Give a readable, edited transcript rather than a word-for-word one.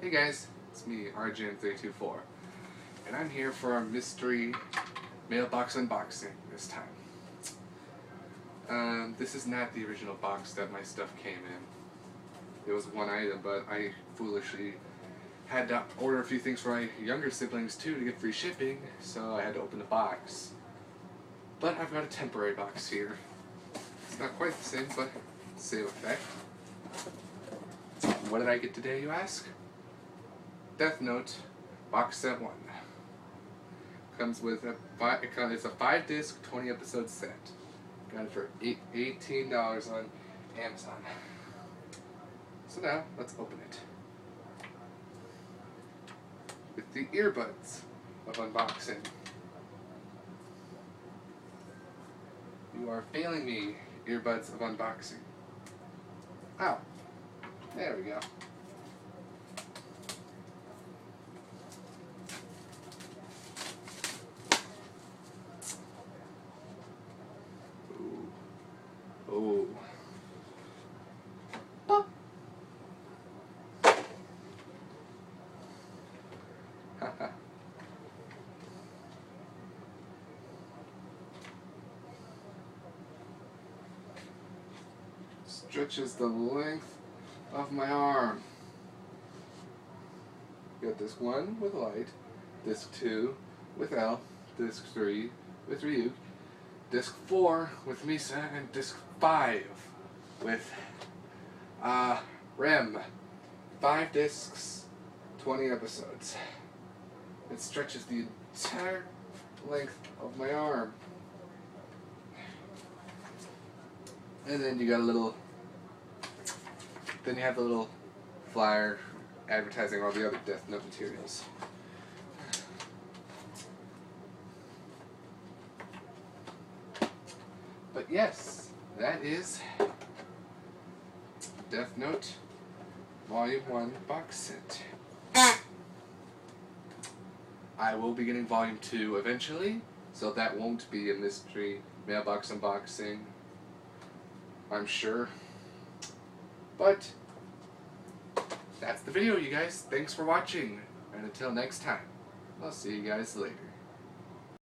Hey guys, it's me, RGN324, and I'm here for our mystery mailbox unboxing this time. This is not the original box that my stuff came in. It was one item, but I foolishly had to order a few things for my younger siblings too to get free shipping, so I had to open the box. But I've got a temporary box here. It's not quite the same, but same effect. What did I get today, you ask? Death Note Box Set 1. Comes with it's a 5-disc, 20-episode set. Got it for $18 on Amazon. So now, let's open it. With the earbuds of unboxing. You are failing me, earbuds of unboxing. Ow. There we go. Oh. Pop. Haha. Stretches the length of my arm. Got disc 1 with Light, disc 2 with L, disc 3 with Ryuk, disc 4 with Misa, and disc 5 with Rem. 5 discs, 20 episodes. It stretches the entire length of my arm. And then you got a little, then you have the little flyer advertising all the other Death Note materials. But yes, that is Death Note Volume 1 box set. I will be getting Volume 2 eventually, so that won't be a mystery mailbox unboxing, I'm sure. But that's the video, you guys. Thanks for watching, and until next time, I'll see you guys later.